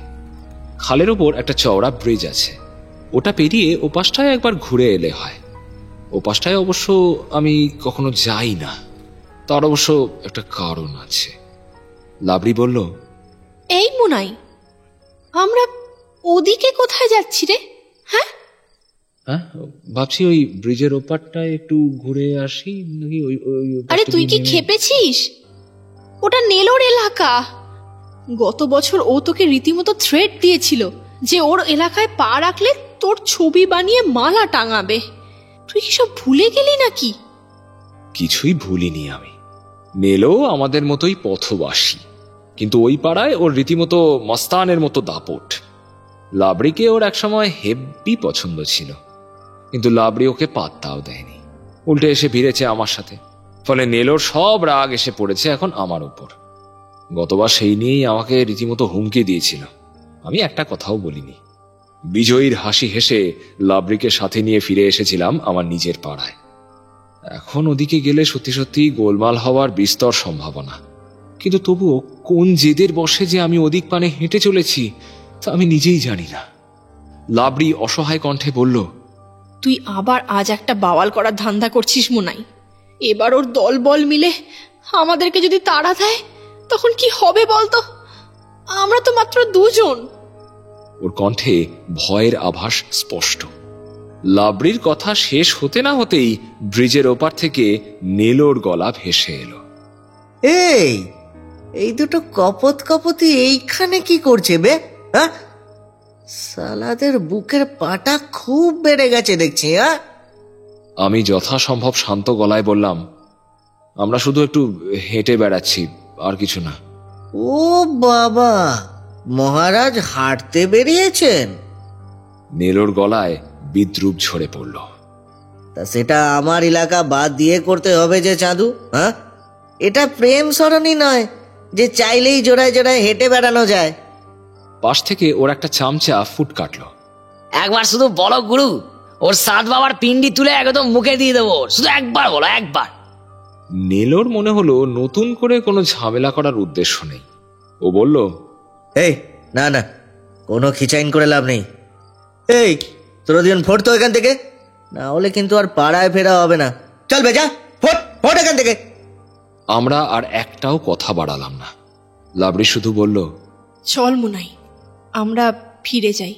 খালের ওপর একটা চওড়া ব্রিজ আছে, ওটা পেরিয়ে ও পাশটায় একবার ঘুরে এলে হয়। ও পাশটায় অবশ্য আমি কখনো যাই না, তার অবশ্য একটা কারণ আছে। লাবড়ি বলল, এই মুনাই, আমরা ওদিকে কোথায় যাচ্ছি রে? হ্যাঁ হ্যাঁ, ভাবছি ওই ব্রিজের ওপারটায় একটু ঘুরে আসি নাকি। আরে তুই কি খেপেছিস? ওটা নেলোর এলাকা। গত বছর ও তোকে রীতিমতো থ্রেট দিয়েছিল যে ওর এলাকায় পা রাখলে তোর ছবি বানিয়ে মালা টাঙাবে। তুই কি সব ভুলে গেলি নাকি? কিছুই ভুলিনি আমি। নেলো আমাদের মতোই পথবাসী, কিন্তু ওই পাড়ায় ওর রীতিমতো মস্তানের মতো দাপট। লাবড়িকে ওর একসময় হেব্বি পছন্দ ছিল, কিন্তু লাবড়ি ওকে পাত্তাও দেয়নি, উল্টে এসে ভিড়েছে আমার সাথে। ফলে নেলোর সব রাগ এসে পড়েছে এখন আমার উপর। গতবার সেই নিয়েই আমাকে রীতিমতো হুমকি দিয়েছিল। আমি একটা কথাও বলিনি। বিজয়ীর হাসি হেসে লাবরিকে সাথে নিয়ে ফিরে এসেছিলাম আমার নিজের পাড়ায়। এখন ওদিকে গেলে সত্যি সত্যি গোলমাল হওয়ার বিস্তর সম্ভাবনা, কিন্তু তবুও কোন জেদের বসে যে আমি ওদিক পানে হেঁটে চলেছি তা আমি নিজেই জানি না। লাবরি অসহায় কণ্ঠে বলল, তুই আবার আজ একটা বাওয়াল করার ধান্দা করছিস মুনাই। এবার ওর দল বল মিলে আমাদেরকে যদি তাড়া দেয় তখন কি হবে বলতো? আমরা তো মাত্র দুজন। ওর কণ্ঠে ভয়ের আভাস স্পষ্ট। লাবরির কথা শেষ হতে না হতেই ব্রিজের ওপার থেকে নেলোর গলা ভেসে এলো। এই দুটো কপত কপতি এইখানে কি করছে বে? হ্যাঁ, সালাদের বুকের পাটা খুব বেড়ে গেছে দেখছি। হ্যাঁ, আমি যথাসম্ভব শান্ত গলায় বললাম, আমরা শুধু একটু হেঁটে বেড়াচ্ছি, আর কিছু না। ও বাবা, মহারাজ হাঁটতে বেরিয়েছেন? নেলোর গলায় বিদ্রুপ ঝরে পড়ল। তা সেটা আমার এলাকা বাদ দিয়ে করতে হবে যে চাঁদু? হ্যাঁ, এটা প্রেম সরণি নয় যে চাইলেই জোড়ায় জোড়ায় হেঁটে বেড়ানো যায়। পাশ থেকে ওর একটা চামচা ফুট কাটল। একবার শুধু বলো গুরু, ওর সাত বাবার পিন্ডি তুলে একদম মুখে দিয়ে দেবো, শুধু একবার বলো, একবার। নেলোর মনে হলো নতুন করে কোনো ঝামেলা করার উদ্দেশ্য নেই। ও বলল, এই না না, কোনো খিচাইন করে লাভ নেই। এই তোর দিন ফোট তো এখান থেকে, না হলে কিন্তু আর পাড়ায় ফেরা হবে না। চল বে, যা, ফোট ফোট এখান থেকে। আমরা আর একটাও কথা বাড়ালাম না। লাবরি শুধু বলল, চল মুনাই, আমরা ফিরে যাই।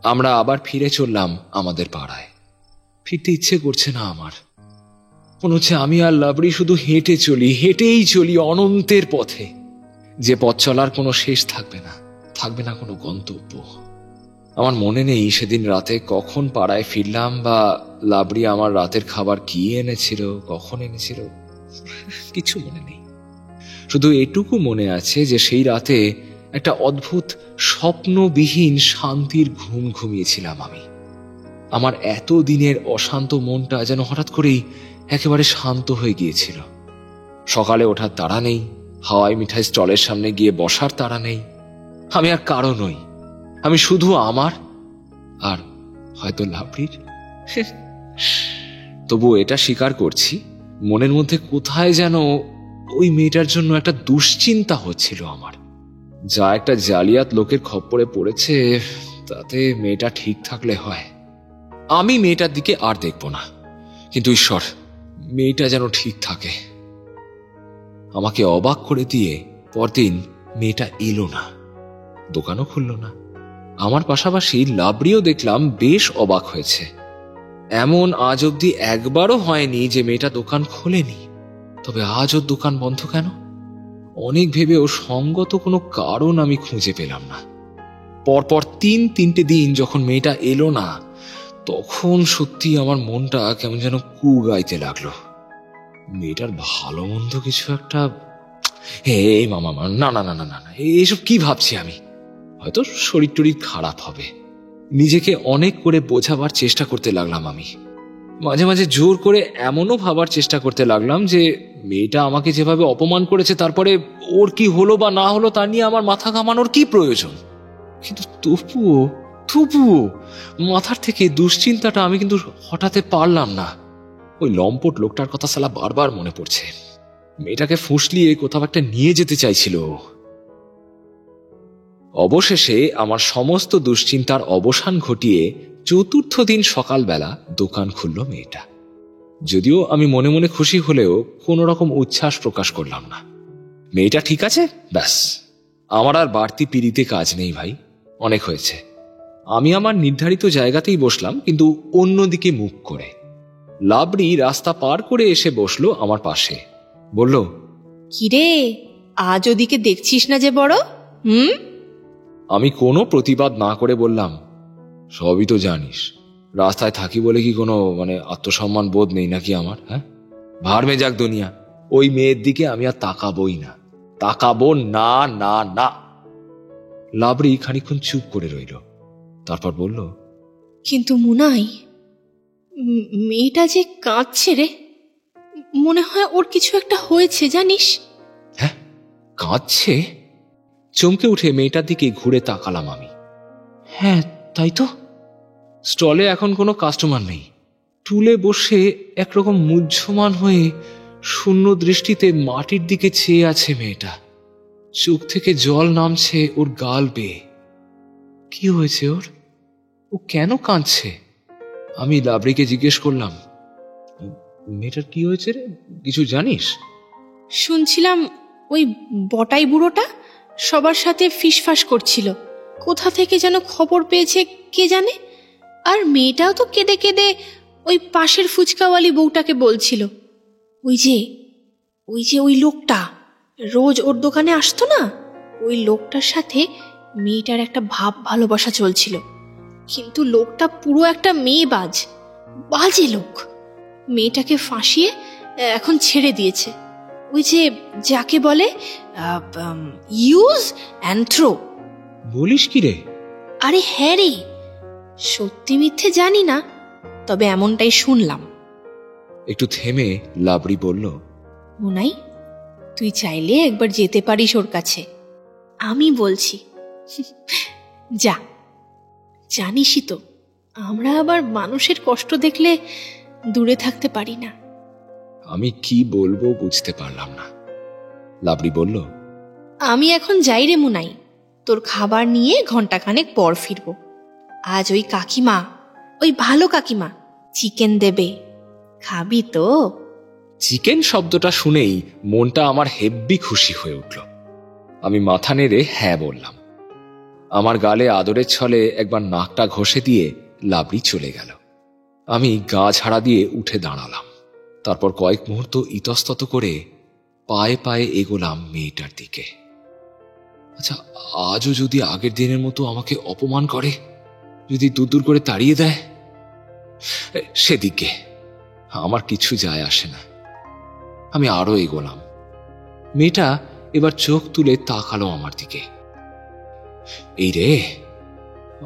আমরা আবার ফিরে চললাম আমাদের পাড়ায়। ফিরতে ইচ্ছে করছে না আমার। মনে হচ্ছে আমি আর লাবরি শুধু হেঁটেই চলি অনন্তের পথে, যে পথ চলার কোনো শেষ থাকবে না, থাকবে না কোনো গন্তব্য। আমার মনে নেই সেদিন রাতে কখন পাড়ায় ফিরলাম, বা লাবরি আমার রাতের খাবার কি এনেছিল, কখন এনেছিল, কিছু মনে নেই। শুধু এটুকু মনে আছে যে সেই রাতে একটা অদ্ভুত স্বপ্নবিহীন শান্তির ঘুম ঘুমিয়েছিলাম আমি। আমার এত দিনের অশান্ত মনটা যেন হঠাৎ করেই একেবারে শান্ত হয়ে গিয়েছিল। সকালে ওঠার তাড়া নেই, হাওয়াই মিঠাই স্টলের সামনে গিয়ে বসার তাড়া নেই। আমি আর কারো নই, আমি শুধু আমার আর হয়তো লাবরির। তবু এটা স্বীকার করছি, মনের মধ্যে কোথায় যেন ওই মেয়েটার জন্য একটা দুশ্চিন্তা হচ্ছিল আমার। যা একটা জালিয়াত লোকের খপ্পরে পড়েছে, তাতে মেয়েটা ঠিক থাকলে হয়। আমি মেয়েটার দিকে আর দেখব না, কিন্তু ঈশ্বর, মেয়েটা যেন ঠিক থাকে। আমাকে অবাক করে দিয়ে পরদিন মেয়েটা এলো না, দোকানও খুলল না। আমার পাশাপাশি লাবরিও দেখলাম বেশ অবাক হয়েছে। এমন আজ অব্দি একবারও হয়নি যে মেয়েটা দোকান খোলেনি। তবে আজ ওর দোকান বন্ধ কেন? অনেক ভেবেও সঙ্গত কোনো কারণ আমি খুঁজে পেলাম না। পরপর তিনটে দিন যখন মেয়েটা এলো না, তখন সত্যি আমার মনটা কেমন যেন কু গাইতে লাগলো। মেয়েটার ভালো মন্দ কিছু একটা। হে মামা, না না না না না, এইসব কি ভাবছি আমি? হয়তো শরীর টরীর খারাপ হবে। নিজেকে অনেক করে বোঝাবার চেষ্টা করতে লাগলাম আমি। মাঝে মাঝে জোর করে এমনও ভাবার চেষ্টা করতে লাগলাম যে মেয়েটা আমাকে যেভাবে অপমান করেছে, তারপরে ওর কি হলো বা না হলো তা নিয়ে আমার মাথা ঘামানোর কি প্রয়োজন? কিন্তু তবুও মাথার থেকে দুশ্চিন্তাটা আমি কিন্তু হটাতে পারলাম না। ওই লম্পট লোকটার কথা সালা বারবার মনে পড়ছে। মেয়েটাকে ফুঁসলিয়ে কোথাও একটা নিয়ে যেতে চাইছিল। অবশেষে আমার সমস্ত দুশ্চিন্তার অবসান ঘটিয়ে চতুর্থ দিন সকালবেলা দোকান খুলল মেয়েটা। যদিও আমি মনে মনে খুশি হলেও কোনো রকম উচ্ছ্বাস প্রকাশ করলাম না। মেয়েটা ঠিক আছে, ব্যাস। আমার আর বাড়তি পিড়িতে কাজ নেই ভাই, অনেক হয়েছে। আমি আমার নির্ধারিত জায়গাতেই বসলাম, কিন্তু অন্যদিকে মুখ করে। লাবরি রাস্তা পার করে এসে বসলো আমার পাশে, বলল, কিরে, আজ ওদিকে দেখছিস না যে বড়? আমি কোনো প্রতিবাদ না করে বললাম, সবই তো জানিস, রাস্তায় থাকি বলে কি কোনো আত্মসম্মান বোধ নেই নাকি আমার? হ্যাঁ, ভাড়মে যাক দুনিয়া। ওই মেয়ের দিকে আমি আর তাকাবোই না, তাকাবো না না না। লাবরি খানিকক্ষণ চুপ করে রইল, তারপর বলল, কিন্তু মুনাই, মেয়েটা যে কাঁদছে রে, মনে হয় ওর কিছু একটা হয়েছে জানিস? হ্যাঁ, কাঁদছে? চমকে উঠে মেয়েটার দিকে ঘুরে তাকালাম আমি। হ্যাঁ, তাই তো। স্টলে এখন কোনো কাস্টমার নেই। টুলে বসে একরকম মুহ্যমান হয়ে শূন্য দৃষ্টিতে মাটির দিকে চেয়ে আছে মেয়েটা। চোখ থেকে জল নামছে ওর গাল বেয়ে। কি হয়েছে ওর? ও কেন কাঁদছে? আমি লাবড়িকে জিজ্ঞেস করলাম, মেয়েটার কি হয়েছে রে, কিছু জানিস? শুনছিলাম ওই বটাই বুড়োটা সবার সাথে ফিসফাস করছিল, কোথা থেকে যেন খবর পেয়েছে কে জানে। আর মেয়েটাও তো কেঁদে কেঁদে ওই পাশের ফুচকাওয়ালি বউটাকে বলছিল, ওই যে ওই লোকটা রোজ ওর দোকানে আসতো না, ওই লোকটার সাথে মেয়েটার একটা ভাব ভালোবাসা চলছিল। কিন্তু লোকটা পুরো একটা বাজে লোক। মেয়েটাকে ফাঁসিয়ে এখন ছেড়ে দিয়েছে। ওই যে যাকে বলে ইউজ অ্যান্ড থ্রো। বলিস কি রে? আরে হ্যাঁ রে, সত্যি মিথ্যে জানি না, তবে এমনটাই শুনলাম। একটু থেমে লাবড়ি বলল, মোনাই, তুই চাইলে একবার যেতে পারিস ওর কাছে, আমি বলছি। যা, জানিসই তো আমরা আবার মানুষের কষ্ট দেখলে দূরে থাকতে পারি না। আমি কি বলবো বুঝতে পারলাম না। লাবড়ি বলল, আমি এখন যাই রে মুনাই, তোর খাবার নিয়ে ঘন্টাখানেক পর ফিরবো। আজ ওই কাকিমা, ওই ভালো কাকিমা চিকেন দেবে, খাবি তো? চিকেন শব্দটা শুনেই মনটা আমার হেব্বি খুশি হয়ে উঠল। আমি মাথা নেড়ে হ্যাঁ বললাম। আমার গালে আদরের ছলে একবার নাকটা ঘষে দিয়ে লাবড়ি চলে গেল। আমি গা ঝাড়া দিয়ে উঠে দাঁড়ালাম। তারপর কয়েক মুহূর্ত ইতস্তত করে পায়ে পায়ে এগোলাম মেয়েটার দিকে। আচ্ছা, আজও যদি আগের দিনের মতো আমাকে অপমান করে, যদি দূর করে তাড়িয়ে দেয়, সেদিকে আমার কিছু যায় আসে না। আমি আরো এগোলাম। মেয়েটা এবার চোখ তুলে তাকালো আমার দিকে। এই রে,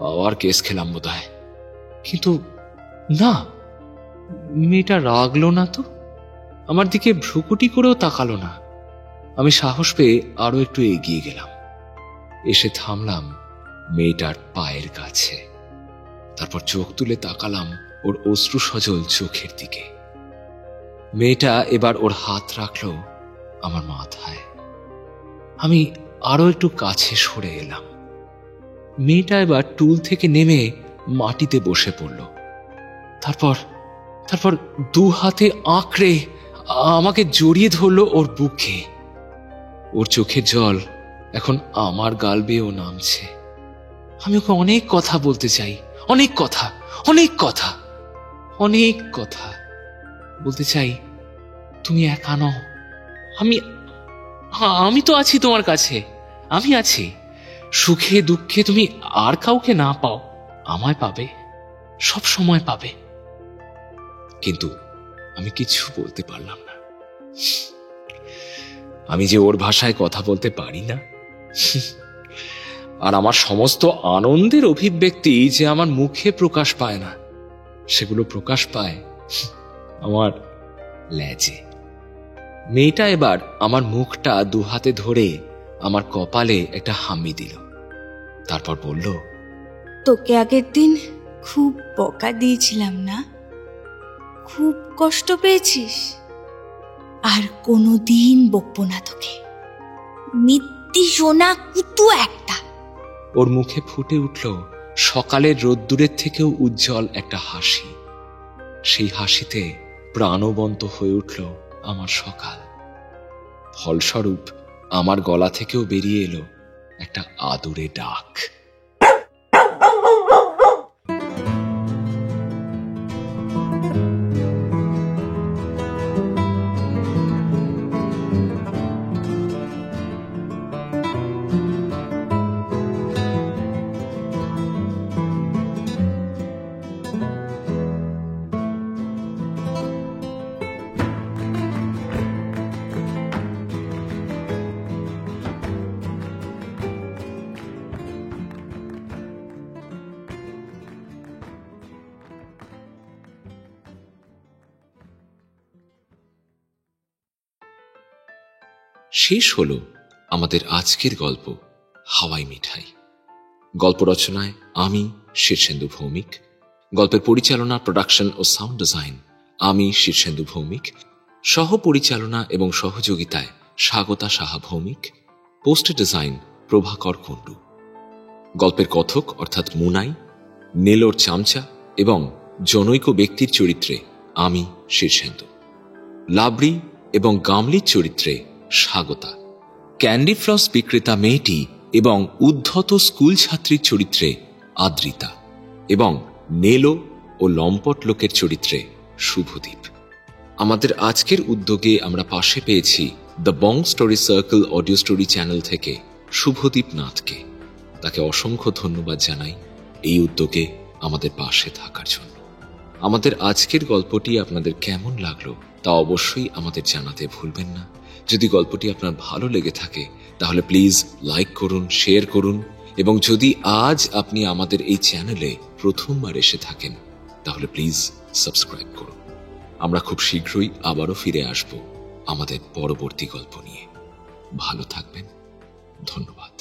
আবার কেস খেলাম বোধহয়। কিন্তু না, মেয়েটা রাগলো না তো, আমার দিকে ভ্রুকুটি করেও তাকালো না। আমি সাহস পেয়ে আরো একটু এগিয়ে গেলাম, এসে থামলাম মেয়েটার পায়ের কাছে। তারপর চোখ তুলে তাকালাম ওর অশ্রু সজল চোখের দিকে। মেয়েটা এবার ওর হাত রাখলো আমার মাথায়। আমি আরো একটু কাছে সরে এলাম। মেয়েটা এবার টুল থেকে নেমে মাটিতে বসে পড়ল। তারপর দু হাতে আঁকড়ে আমাকে জড়িয়ে ধরলো ওর বুকে। ওর চোখের জল এখন আমার গাল বেয়েও নামছে। আমি ওকে অনেক কথা বলতে চাই, অনেক কথা বলতে চাই। তুমি একা নও, আমি তো আছি তোমার কাছে। আমি আছি। সুখে দুঃখে তুমি আর কাউকে না পাও, আমায় পাবে, সব সময় পাবে। কিন্তু আমি কিছু বলতে পারলাম না। আমি যে ওর ভাষায় কথা বলতে পারি না। আর আমার সমস্ত আনন্দের অভিব্যক্তি যে আমার মুখে প্রকাশ পায় না, সেগুলো প্রকাশ পায় আমার লেজে। মেয়েটা এবার আমার মুখটা দু হাতে ধরে আমার কপালে একটা হামি দিল। তারপর বলল, তোকে আগের দিন খুব বকা দিয়েছিলাম না? খুব কষ্ট পেয়েছিস? আর কোনোদিন বকবো না তোকে, মিথ্যি সোনা কুতু একটা। ওর মুখে ফুটে উঠল সকালের রোদ্দুরের থেকেও উজ্জ্বল একটা হাসি। সেই হাসিতে প্রাণবন্ত হয়ে উঠল আমার সকাল। ফলস্বরূপ আমার গলা থেকেও বেরিয়ে এলো একটা আদুরে ডাক। শেষ হলো আমাদের আজকের গল্প হাওয়াই মিঠাই। গল্প রচনায় আমি শীর্ষেন্দু ভৌমিক, গল্পের পরিচালনা, প্রোডাকশন ও সাউন্ড ডিজাইন আমি শীর্ষেন্দু ভৌমিক, সহ পরিচালনা এবং সহযোগিতায় স্বাগতা সাহা ভৌমিক, পোস্টার ডিজাইন প্রভাকর কুণ্ডু। গল্পের কথক অর্থাৎ মুনাই, নেলোর চামচা এবং জনৈক ব্যক্তির চরিত্রে আমি শীর্ষেন্দু, লাবড়ি এবং গামলির চরিত্রে স্বাগতা, ক্যান্ডি ফ্লস বিক্রেতা মেয়েটি এবং উদ্ধত স্কুল ছাত্রীর চরিত্রে আদ্রিতা এবং নেলো ও লম্পট লোকের চরিত্রে শুভদীপ। আমাদের আজকের উদ্যোগে আমরা পাশে পেয়েছি the Bong story circle audio story channel থেকে শুভদীপ নাথকে। তাকে অসংখ্য ধন্যবাদ জানাই এই উদ্যোগে আমাদের পাশে থাকার জন্য। আমাদের আজকের গল্পটি আপনাদের কেমন লাগলো তা অবশ্যই আমাদের জানাতে ভুলবেন না। যদি গল্পটি আপনার ভালো লেগে থাকে তাহলে প্লিজ লাইক করুন, শেয়ার করুন এবং যদি আজ আপনি আমাদের এই চ্যানেলে প্রথমবার এসে থাকেন তাহলে প্লিজ সাবস্ক্রাইব করুন। আমরা খুব শীঘ্রই আবারও ফিরে আসব আমাদের পরবর্তী গল্প নিয়ে। ভালো থাকবেন, ধন্যবাদ।